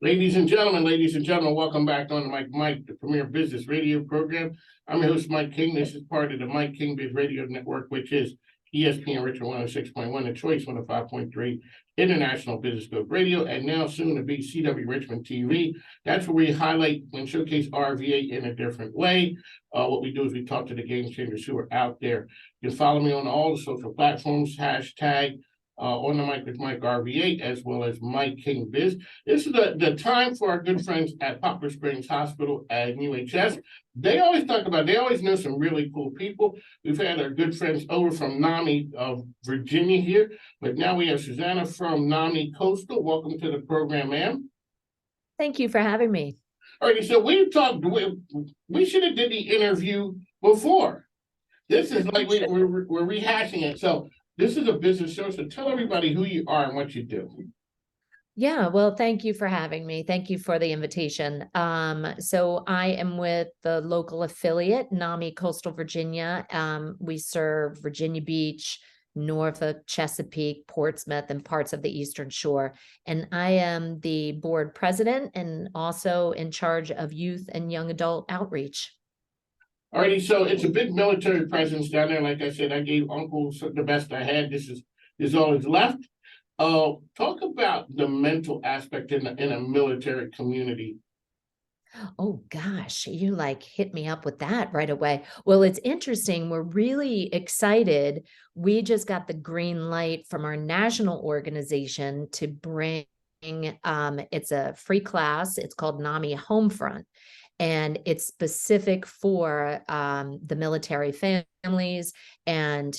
Ladies and gentlemen, welcome back on the Mike, the premier business radio program. I'm your host, Mike King. This is part of the Mike King Biz Radio Network, which is ESPN Richmond 106.1, the Choice 105.3, International Business Scope Radio, and now soon to be CW Richmond TV. That's where we highlight and showcase RVA in a different way. What we do is we talk to the game changers who are out there. You can follow me on all the social platforms, hashtag on the mic with Mike RV8, as well as Mike King Biz. This is the time for our good friends at Poplar Springs Hospital at UHS. They always know some really cool people. We've had our good friends over from NAMI of Virginia here, but now we have Susanna from NAMI Coastal. Welcome to the program, ma'am. Thank you for having me. All righty, so we should have did the interview before. This is like we're rehashing it. So this is a business show, so tell everybody who you are and what you do. Yeah, well, thank you for having me. Thank you for the invitation. So I am with the local affiliate, NAMI Coastal Virginia. We serve Virginia Beach, Norfolk, Chesapeake, Portsmouth, and parts of the Eastern Shore. And I am the board president and also in charge of youth and young adult outreach. Alrighty, so it's a big military presence down there. Like I said, I gave Uncle the best I had. This is all that's left. Talk about the mental aspect in a military community. Oh gosh, you like hit me up with that right away. Well, it's interesting. We're really excited. We just got the green light from our national organization to bring, it's a free class. It's called NAMI Homefront. And it's specific for the military families and,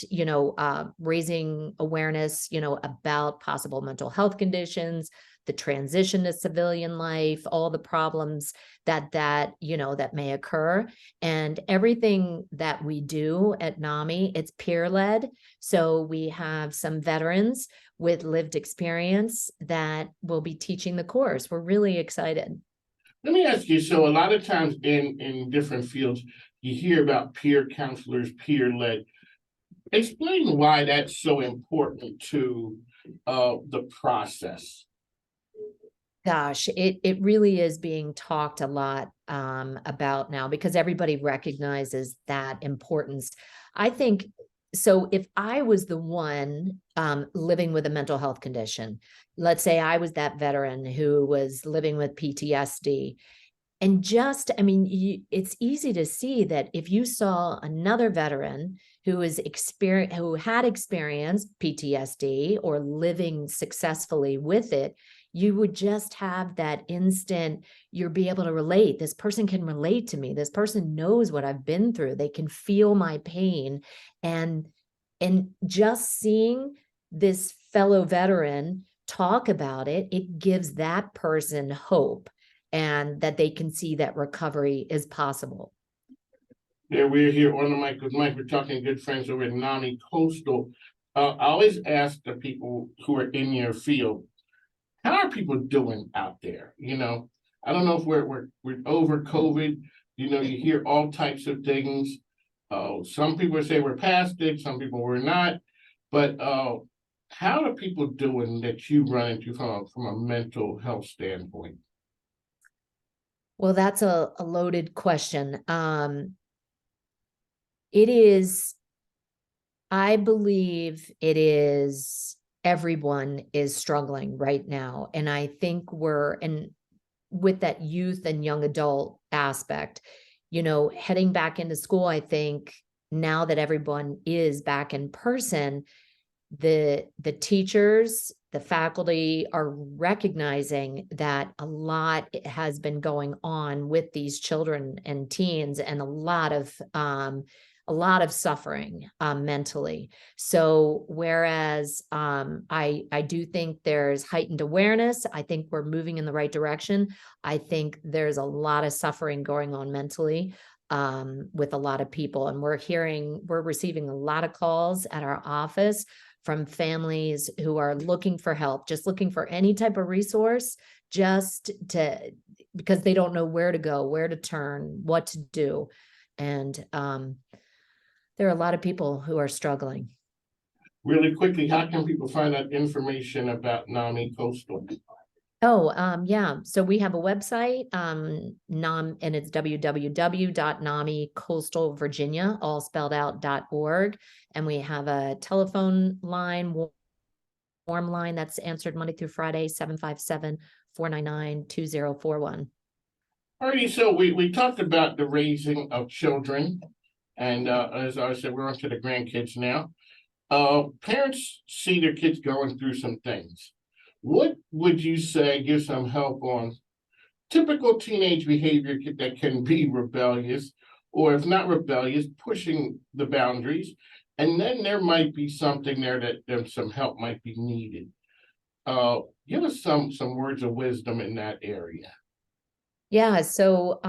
raising awareness, about possible mental health conditions, the transition to civilian life, all the problems that may occur. And everything that we do at NAMI, it's peer-led. So we have some veterans with lived experience that will be teaching the course. We're really excited. Let me ask you, so a lot of times in different fields, you hear about peer counselors, peer-led. Explain why that's so important to the process. Gosh, it really is being talked a lot about now because everybody recognizes that importance. I think, so if I was the one living with a mental health condition, let's say I was that veteran who was living with PTSD, and it's easy to see that if you saw another veteran who had experienced PTSD or living successfully with it, you would just have that instant, you'll be able to relate. This person can relate to me. This person knows what I've been through. They can feel my pain. And just seeing this fellow veteran talk about it, it gives that person hope and that they can see that recovery is possible. Yeah, we're here on the mic with Mike. We're talking good friends over at NAMI Coastal. I always ask the people who are in your field, how are people doing out there? I don't know if we're over COVID. You hear all types of things. Some people say we're past it. Some people we're not. But how are people doing that you run into from a mental health standpoint? Well, that's a loaded question. It is, I believe it is, everyone is struggling right now. And I think with that youth and young adult aspect, heading back into school, I think now that everyone is back in person, the teachers, the faculty are recognizing that a lot has been going on with these children and teens and a lot of suffering mentally. So whereas I do think there's heightened awareness, I think we're moving in the right direction. I think there's a lot of suffering going on mentally with a lot of people. And we're receiving a lot of calls at our office from families who are looking for help, just looking for any type of resource, because they don't know where to go, where to turn, what to do. And there are a lot of people who are struggling. Really quickly, how can people find out information about NAMI Coastal? Oh, yeah. So we have a website, and it's www.NAMI Coastal Virginia, all spelled out, .org. And we have a telephone line, warm line that's answered Monday through Friday, 757-499-2041. Alrighty, so we talked about the raising of children, and as I said, we're on to the grandkids now. Parents see their kids going through some things. What would you say, give some help on typical teenage behavior that can be rebellious, or if not rebellious, pushing the boundaries? And then there might be something there that some help might be needed. Give us some words of wisdom in that area. Yeah, so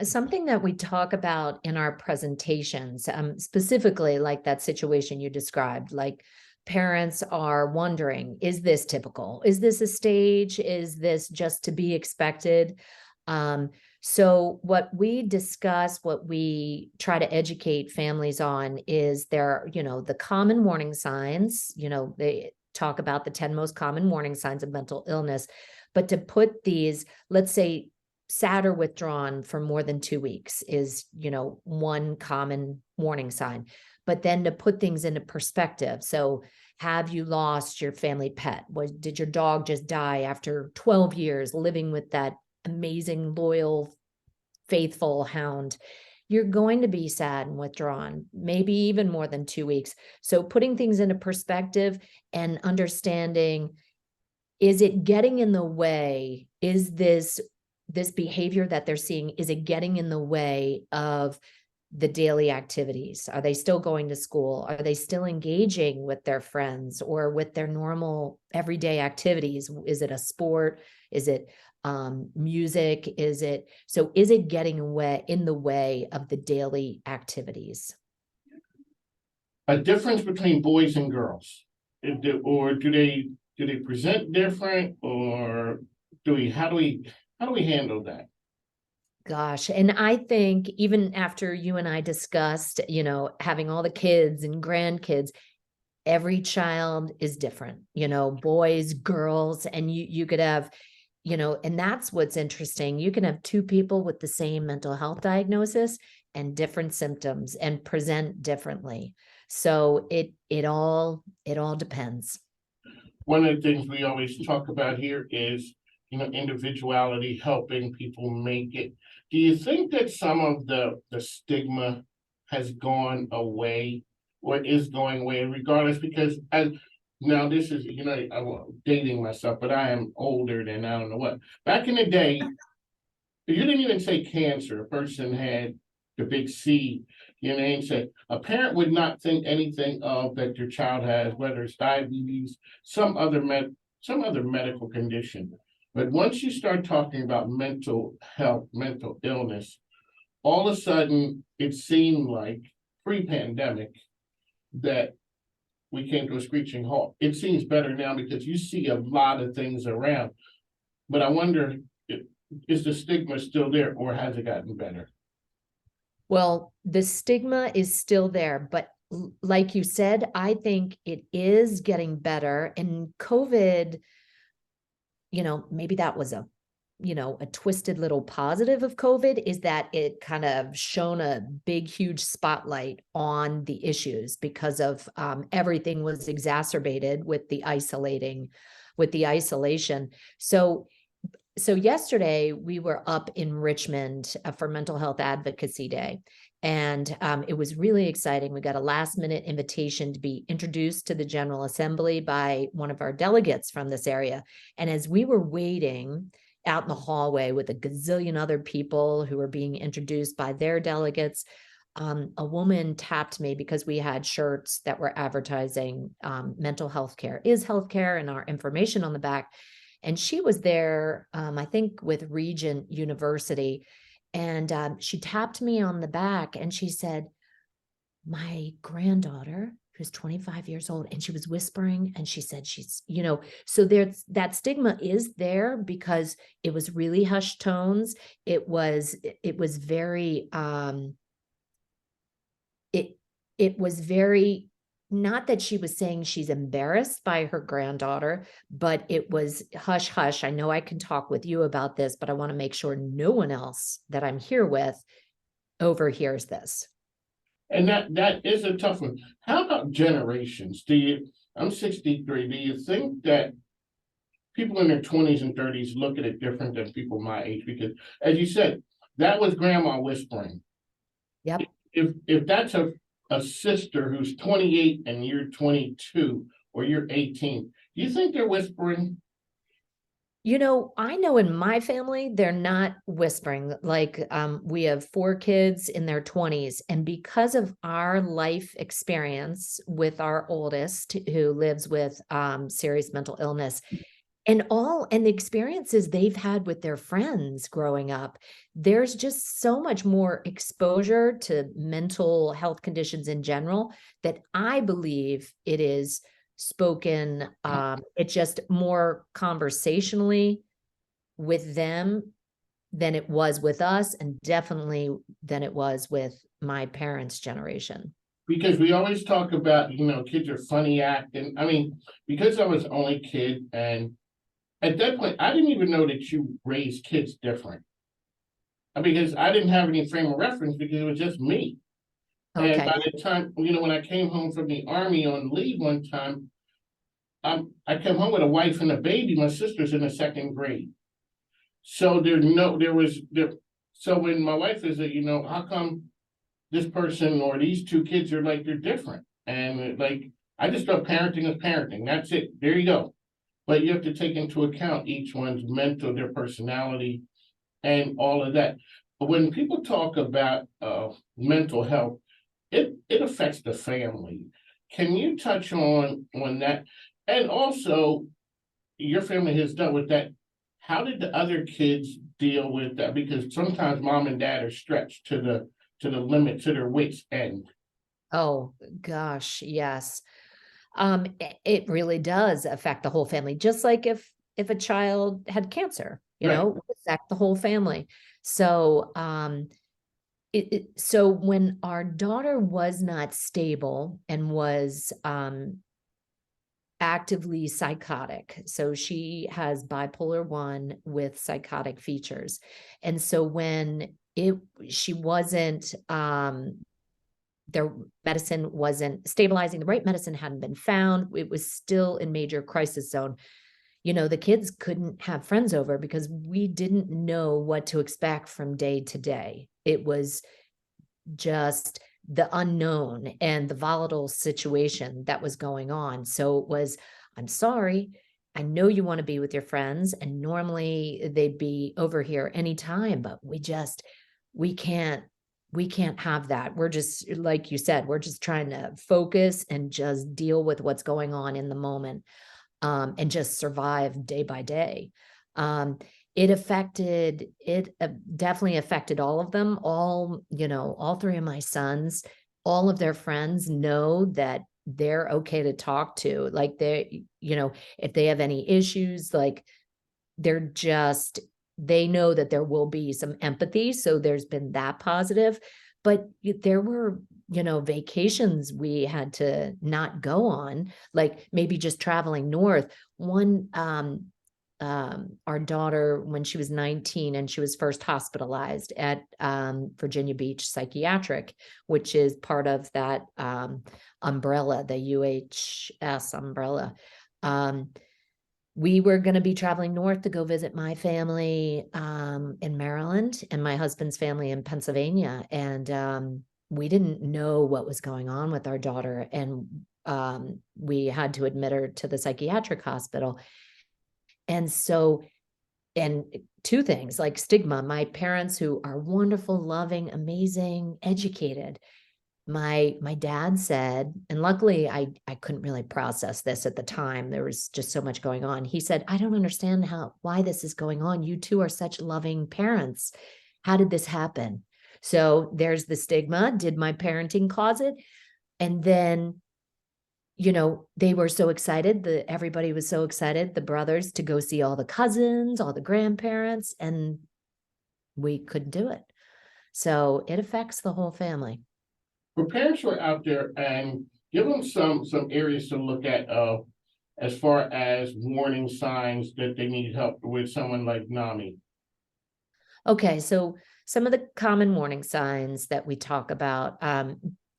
something that we talk about in our presentations, specifically like that situation you described, like parents are wondering, is this typical? Is this a stage? Is this just to be expected? So what we discuss, what we try to educate families on is the common warning signs, they talk about the 10 most common warning signs of mental illness, but to put these, let's say, sad or withdrawn for more than 2 weeks is, one common warning sign. But then to put things into perspective. So have you lost your family pet? Did your dog just die after 12 years living with that amazing, loyal, faithful hound? You're going to be sad and withdrawn, maybe even more than 2 weeks. So putting things into perspective and understanding, is it getting in the way? Is this behavior that they're seeing, is it getting in the way of the daily activities? Are they still going to school? Are they still engaging with their friends or with their normal everyday activities? Is it a sport? Is it music? Is it getting in the way of the daily activities? A difference between boys and girls, or do they present different, or how do we handle that? Gosh, and I think even after you and I discussed, having all the kids and grandkids, every child is different, boys, girls, and you could have, and that's what's interesting. You can have two people with the same mental health diagnosis and different symptoms and present differently. So it all depends. One of the things we always talk about here is, individuality, helping people make it. Do you think that some of the stigma has gone away, or is going away regardless? Because now this is, I'm dating myself, but I am older than I don't know what. Back in the day, you didn't even say cancer. A person had the big C, and said a parent would not think anything of that your child has, whether it's diabetes, some other medical condition. But once you start talking about mental health, mental illness, all of a sudden it seemed like pre-pandemic that we came to a screeching halt. It seems better now because you see a lot of things around. But I wonder, is the stigma still there, or has it gotten better? Well, the stigma is still there, but like you said, I think it is getting better. And COVID, maybe that was a twisted little positive of COVID, is that it kind of shone a big, huge spotlight on the issues because of everything was exacerbated with the isolation. So yesterday we were up in Richmond for Mental Health Advocacy Day, and it was really exciting. We got a last minute invitation to be introduced to the General Assembly by one of our delegates from this area. And as we were waiting out in the hallway with a gazillion other people who were being introduced by their delegates, a woman tapped me because we had shirts that were advertising mental health care is healthcare and our information on the back. And she was there, I think, with Regent University. And she tapped me on the back and she said, my granddaughter, who's 25 years old, and she was whispering, and she said she's, so there's that stigma is there because it was really hushed tones. It was very, it was very not that she was saying she's embarrassed by her granddaughter, but it was hush hush. I know I can talk with you about this, but I want to make sure no one else that I'm here with overhears this. And that is a tough one. How about generations? I'm 63. Do you think that people in their 20s and 30s look at it different than people my age? Because as you said, that was grandma whispering. Yep. If that's a sister who's 28 and you're 22 or you're 18, do you think they're whispering? You know, I know in my family, they're not whispering. Like, we have 4 kids in their 20s, and because of our life experience with our oldest, who lives with serious mental illness, and the experiences they've had with their friends growing up, there's just so much more exposure to mental health conditions in general that I believe it is spoken, it's just more conversationally with them than it was with us, and definitely than it was with my parents' generation. Because we always talk about, kids are funny acting. I mean, because I was the only kid, and at that point, I didn't even know that you raised kids different. Because I didn't have any frame of reference because it was just me. And Okay. by the time, when I came home from the army on leave one time, I came home with a wife and a baby. My sister's in the 2nd grade. So so when my wife is how come this person or these 2 kids are like, they're different? And like, I just thought parenting is parenting. That's it. There you go. But you have to take into account each one's mental, their personality, and all of that. But when people talk about mental health, it affects the family. Can you touch on that? And also, your family has dealt with that. How did the other kids deal with that? Because sometimes mom and dad are stretched to the limit, to their wits' end. Oh gosh, yes. It really does affect the whole family, just like if a child had cancer, Right. it would affect the whole family. So, so when our daughter was not stable and was actively psychotic, so she has bipolar 1 with psychotic features, and so when she wasn't their medicine wasn't stabilizing, the right medicine hadn't been found, it was still in major crisis zone. The kids couldn't have friends over because we didn't know what to expect from day to day. It was just the unknown and the volatile situation that was going on. So it was, I'm sorry, I know you want to be with your friends, and normally they'd be over here anytime, but we can't we can't have that. We're just, like you said, we're just trying to focus and just deal with what's going on in the moment, and just survive day by day. Um, it definitely affected all of them, all 3 of my sons. All of their friends know that they're okay to talk to, like, if they have any issues, like, they know that there will be some empathy, so there's been that positive. But there were, vacations we had to not go on, like maybe just traveling north. One, our daughter, when she was 19 and she was first hospitalized at Virginia Beach Psychiatric, which is part of that umbrella, the UHS umbrella. We were going to be traveling north to go visit my family in Maryland and my husband's family in Pennsylvania. And we didn't know what was going on with our daughter. And we had to admit her to the psychiatric hospital. And so, and 2 things, like stigma, my parents, who are wonderful, loving, amazing, educated, my dad said, and luckily I couldn't really process this at the time, there was just so much going on. He said, I don't understand why this is going on. You 2 are such loving parents. How did this happen? So there's the stigma. Did my parenting cause it? And then, they were so excited, everybody was so excited, the brothers, to go see all the cousins, all the grandparents, and we couldn't do it. So it affects the whole family. For parents who are out there and give them some areas to look at, as far as warning signs that they need help with someone like NAMI. Okay, so some of the common warning signs that we talk about,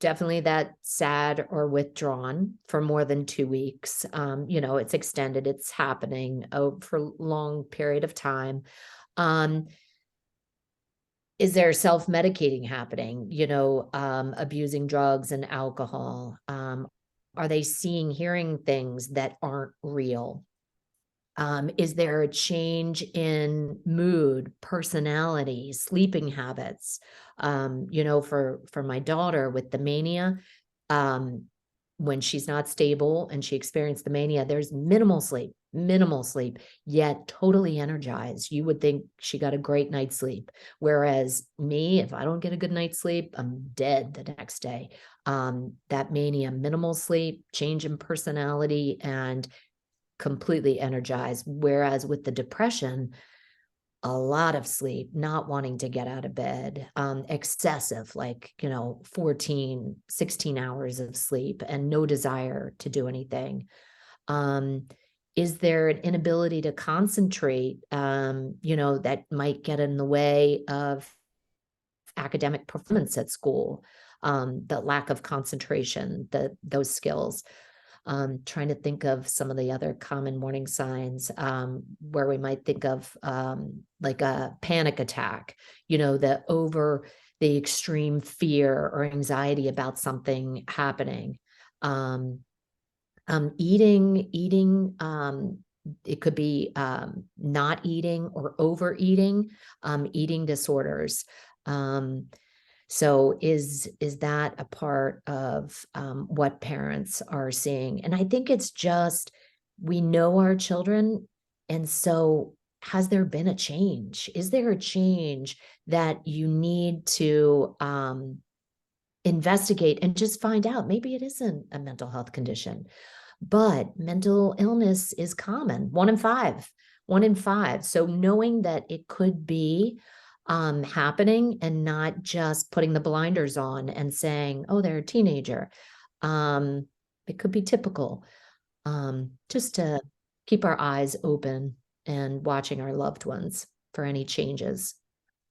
definitely that sad or withdrawn for more than 2 weeks. It's extended, it's happening for a long period of time. Is there self-medicating happening, abusing drugs and alcohol? Are they hearing things that aren't real? Is there a change in mood, personality, sleeping habits? For my daughter with the mania, when she's not stable and she experienced the mania, there's minimal sleep, yet totally energized. You would think she got a great night's sleep. Whereas me, if I don't get a good night's sleep, I'm dead the next day. That mania, minimal sleep, change in personality, and completely energized. Whereas with the depression, a lot of sleep, not wanting to get out of bed, excessive, 14, 16 hours of sleep and no desire to do anything. Is there an inability to concentrate, that might get in the way of academic performance at school, the lack of concentration, those skills? Trying to think of some of the other common warning signs, where we might think of like a panic attack, the extreme fear or anxiety about something happening. Eating, it could be not eating or overeating, eating disorders. So is that a part of what parents are seeing? And I think it's just, we know our children. And so has there been a change? Is there a change that you need to investigate and just find out? Maybe it isn't a mental health condition, but mental illness is common. 1 in 5. So knowing that it could be happening and not just putting the blinders on and saying, oh, they're a teenager. It could be typical. Just to keep our eyes open and watching our loved ones for any changes.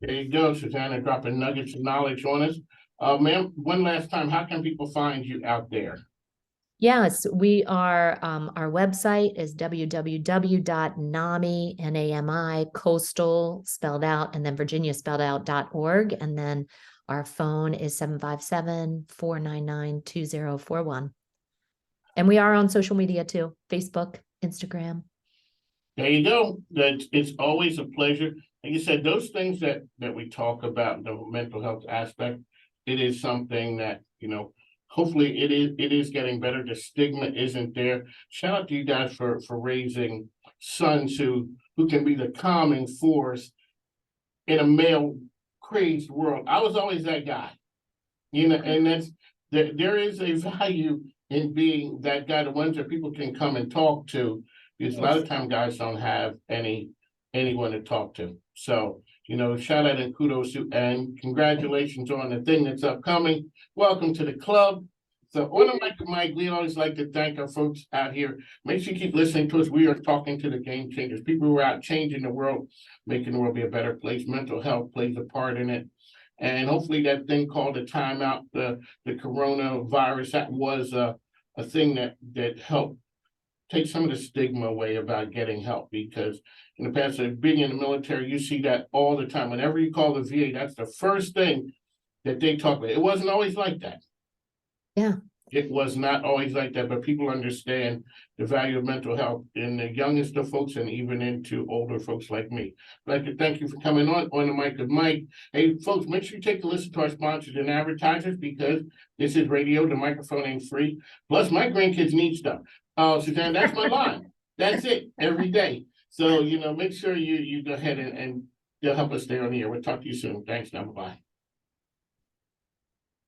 There you go, Susanna, dropping nuggets of knowledge on us. Ma'am, one last time, how can people find you out there? Yes, we are, our website is www.nami, N-A-M-I, coastal spelled out, and then Virginia spelled out.org. And then our phone is 757-499-2041. And we are on social media too, Facebook, Instagram. There you go. It's always a pleasure. Like you said, those things that we talk about, the mental health aspect, it is something that, hopefully it is getting better. The stigma isn't there. Shout out to you guys for raising sons who can be the calming force in a male crazed world. I was always that guy, and there is a value in being that guy, the ones that people can come and talk to, because a lot of time guys don't have anyone to talk to. So, shout out and kudos to, and congratulations on the thing that's upcoming. Welcome to the club. So on the Mike, we always like to thank our folks out here. Make sure you keep listening to us. We are talking to the game changers, people who are out changing the world, making the world be a better place. Mental health plays a part in it. And hopefully that thing called the timeout, the coronavirus, that was a thing that helped take some of the stigma away about getting help, because in the past, being in the military, you see that all the time. Whenever you call the VA, that's the first thing that they talk about. It wasn't always like that. Yeah. It was not always like that, but people understand the value of mental health in the youngest of folks and even into older folks like me. I'd like to thank you for coming on the mic with Mike. Hey, folks, make sure you take a listen to our sponsors and advertisers, because this is radio. The microphone ain't free. Plus, my grandkids need stuff. Suzanne, that's my line. That's it every day. So, make sure you go ahead and they'll help us stay on the air. We'll talk to you soon. Thanks now. Bye-bye.